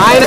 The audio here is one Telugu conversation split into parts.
ఆయన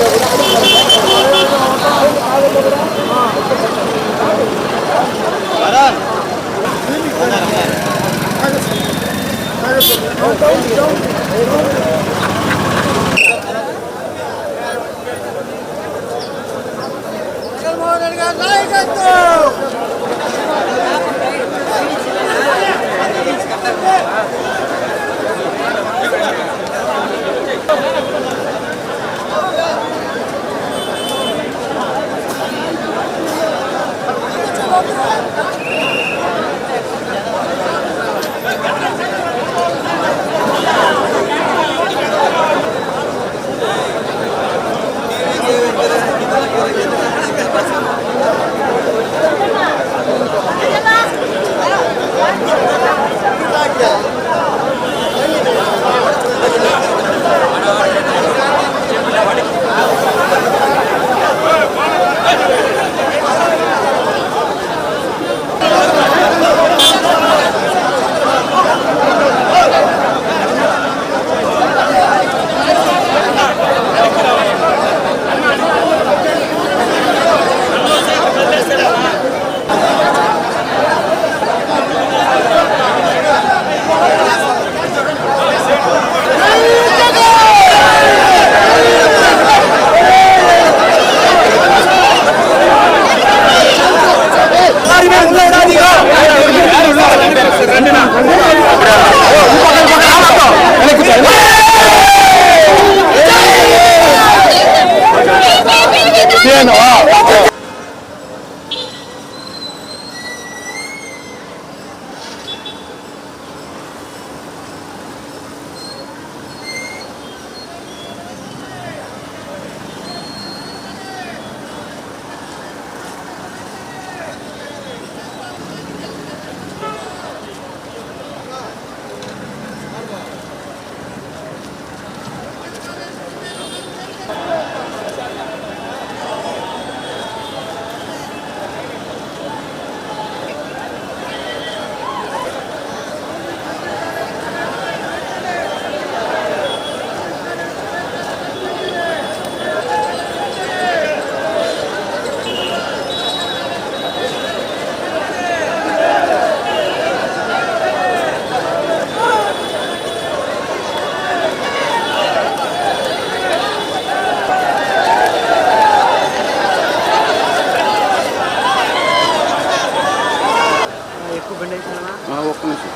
ఒక్క నిమిషం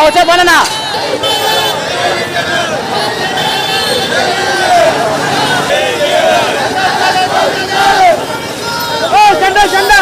వచ్చే పననా చండా చండా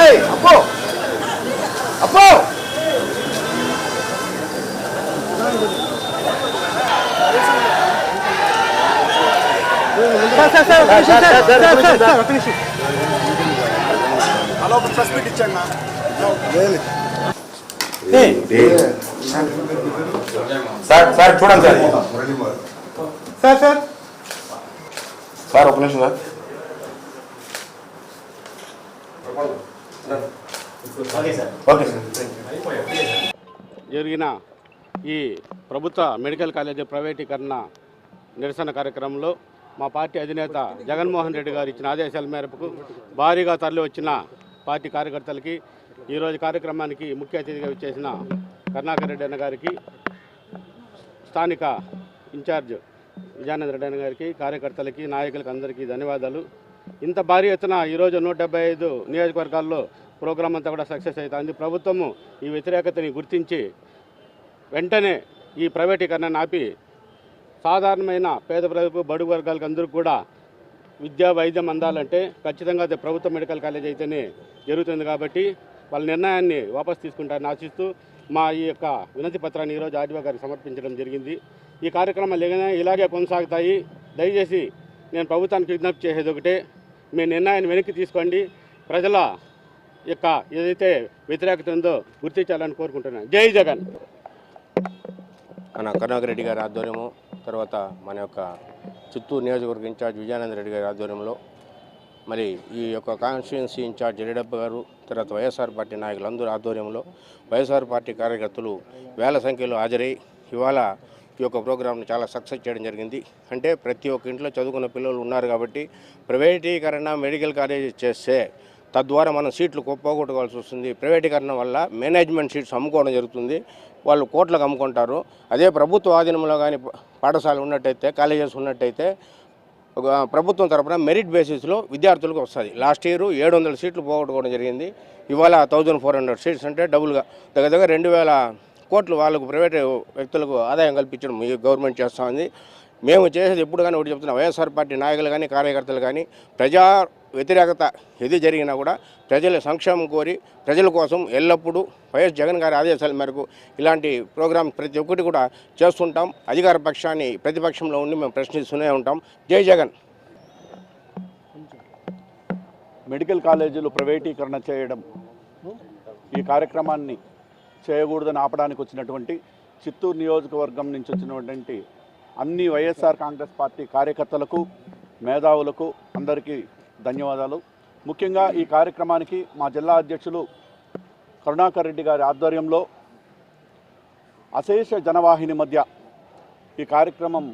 ఏయ్ అప్పో అప్పో హలో ప్రెస్ మీట్ ఇచ్చాను సార్ సార్ చూడండి సార్ సార్ సార్ సార్ ఒక నిమిషం సార్. Okay sir. జరిగిన ఈ ప్రభుత్వ మెడికల్ కాలేజీ ప్రైవేటీకరణ నిరసన కార్యక్రమంలో మా పార్టీ అధినేత జగన్మోహన్ రెడ్డి గారు ఇచ్చిన ఆదేశాల మేరకు భారీగా తరలి వచ్చిన పార్టీ కార్యకర్తలకి ఈరోజు కార్యక్రమానికి ముఖ్య అతిథిగా విచ్చేసిన కరుణాకర్ రెడ్డి అన్న గారికి, స్థానిక ఇన్ఛార్జ్ విజయానంద రెడ్డి అన్న గారికి, కార్యకర్తలకి, నాయకులకి అందరికీ ధన్యవాదాలు. ఇంత భారీ ఎత్తున ఈరోజు 175 నియోజకవర్గాల్లో ప్రోగ్రాం అంతా కూడా సక్సెస్ అవుతుంది. ప్రభుత్వము ఈ వ్యతిరేకతని గుర్తించి వెంటనే ఈ ప్రైవేటీకరణను ఆపి సాధారణమైన పేద ప్రజలకు, బడుగు వర్గాలకు అందరికీ కూడా విద్యా వైద్యం అందాలంటే ఖచ్చితంగా అది ప్రభుత్వ మెడికల్ కాలేజ్ అయితేనే జరుగుతుంది. కాబట్టి వాళ్ళ నిర్ణయాన్ని వాపసు తీసుకుంటారని ఆశిస్తూ మా ఈ యొక్క వినతి పత్రాన్ని ఈరోజు ఆర్డీఓ గారికి సమర్పించడం జరిగింది. ఈ కార్యక్రమాలు ఇలాగే కొనసాగుతాయి. దయచేసి నేను ప్రభుత్వానికి విజ్ఞప్తి చేసేది ఒకటే, మీ నిర్ణయాన్ని వెనక్కి తీసుకోండి. ప్రజల యొక్క ఏదైతే వ్యతిరేకత ఉందో గుర్తించాలని కోరుకుంటున్నాను. జై జగన్. మన కరుణాకర్ రెడ్డి గారి ఆధ్వర్యము, తర్వాత మన యొక్క చిత్తూరు నియోజకవర్గ ఇన్ఛార్జ్ విజయానంద రెడ్డి గారి ఆధ్వర్యంలో, మరి ఈ యొక్క కాన్స్టిట్యున్సీ ఇన్ఛార్జ్ రెడ్డప్ప గారు, తర్వాత వైఎస్ఆర్ పార్టీ నాయకులందరూ ఆధ్వర్యంలో వైఎస్ఆర్ పార్టీ కార్యకర్తలు వేల సంఖ్యలో హాజరై ఇవాళ ఈ యొక్క ప్రోగ్రామ్ని చాలా సక్సెస్ చేయడం జరిగింది. అంటే ప్రతి ఒక్క ఇంట్లో చదువుకున్న పిల్లలు ఉన్నారు కాబట్టి ప్రైవేటీకరణ మెడికల్ కాలేజ్ చేస్తే తద్వారా మనం సీట్లు పోగొట్టుకోవాల్సి వస్తుంది. ప్రైవేటీకరణ వల్ల మేనేజ్మెంట్ సీట్స్ అమ్ముకోవడం జరుగుతుంది, వాళ్ళు కోట్లకు అమ్ముకుంటారు. అదే ప్రభుత్వ ఆధీనంలో కానీ పాఠశాల ఉన్నట్టయితే, కాలేజెస్ ఉన్నట్టయితే ప్రభుత్వం తరపున మెరిట్ బేసిస్లో విద్యార్థులకు వస్తుంది. లాస్ట్ ఇయర్ 700 సీట్లు పోగొట్టుకోవడం జరిగింది. ఇవాళ 1400 సీట్స్ అంటే డబుల్గా దగ్గర 2000 కోట్లు వాళ్ళకు ప్రైవేట్ వ్యక్తులకు ఆదాయం కల్పించడం ఈ గవర్నమెంట్ చేస్తూ ఉంది. మేము చేసేది ఎప్పుడు కానీ ఒకటి చెప్తున్నాం, వైఎస్ఆర్ పార్టీ నాయకులు కానీ కార్యకర్తలు కానీ ప్రజా వ్యతిరేకత ఏది జరిగినా కూడా ప్రజల సంక్షేమం కోరి ప్రజల కోసం ఎల్లప్పుడూ వైఎస్ జగన్ గారి ఆదేశాల మేరకు ఇలాంటి ప్రోగ్రాం ప్రతి ఒక్కటి కూడా చేస్తుంటాం. అధికార పక్షాన్ని ప్రతిపక్షంలో ఉండి మేము ప్రశ్నిస్తూనే ఉంటాం. జై జగన్. మెడికల్ కాలేజీలు ప్రైవేటీకరణ చేయడం, ఈ కార్యక్రమాన్ని చేయకూడదని ఆపడానికి వచ్చినటువంటి చిత్తూరు నియోజకవర్గం నుంచి వచ్చినటువంటి అన్ని వైఎస్ఆర్ కాంగ్రెస్ పార్టీ కార్యకర్తలకు, మేధావులకు అందరికీ ధన్యవాదాలు. ముఖ్యంగా ఈ కార్యక్రమానికి మా జిల్లా అధ్యక్షులు కరుణాకర్ రెడ్డి గారి ఆధ్వర్యంలో అశేష జనవాహిని మధ్య ఈ కార్యక్రమం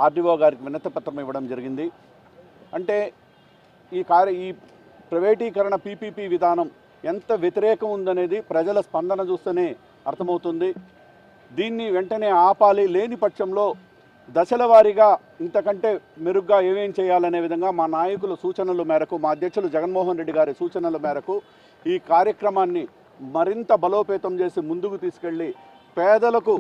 ఆర్డీఓ గారికి వినతిపత్రం ఇవ్వడం జరిగింది. అంటే ఈ ప్రైవేటీకరణ పీపీపీ విధానం ఎంత వ్యతిరేకం ఉందనేది ప్రజల స్పందన చూస్తేనే అర్థమవుతుంది. దీన్ని వెంటనే ఆపాలి, లేని పక్షంలో దశల వారీగా ఇంతకంటే మెరుగ్గా ఏమేం చేయాలనే విధంగా మా నాయకుల సూచనల మేరకు, మా అధ్యక్షులు జగన్మోహన్ రెడ్డి గారి సూచనల మేరకు ఈ కార్యక్రమాన్ని మరింత బలోపేతం చేసి ముందుకు తీసుకెళ్ళి పేదలకు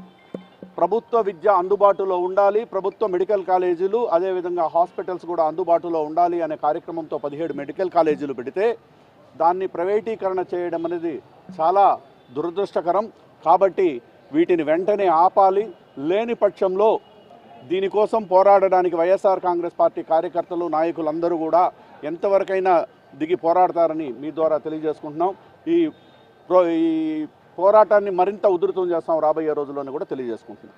ప్రభుత్వ విద్య అందుబాటులో ఉండాలి, ప్రభుత్వ మెడికల్ కాలేజీలు అదేవిధంగా హాస్పిటల్స్ కూడా అందుబాటులో ఉండాలి అనే కార్యక్రమంతో 17 మెడికల్ కాలేజీలు పెడితే దాన్ని ప్రైవేటీకరణ చేయడం అనేది చాలా దురదృష్టకరం. కాబట్టి వీటిని వెంటనే ఆపాలి. లేని పక్షంలో దీనికోసం పోరాడడానికి వైఎస్ఆర్ కాంగ్రెస్ పార్టీ కార్యకర్తలు, నాయకులందరూ కూడా ఎంతవరకైనా దిగి పోరాడతారని మీ ద్వారా తెలియజేసుకుంటున్నాం. ఈ పోరాటాన్ని మరింత ఉధృతం చేస్తాం రాబోయే రోజుల్లోనే కూడా తెలియజేసుకుంటున్నాం.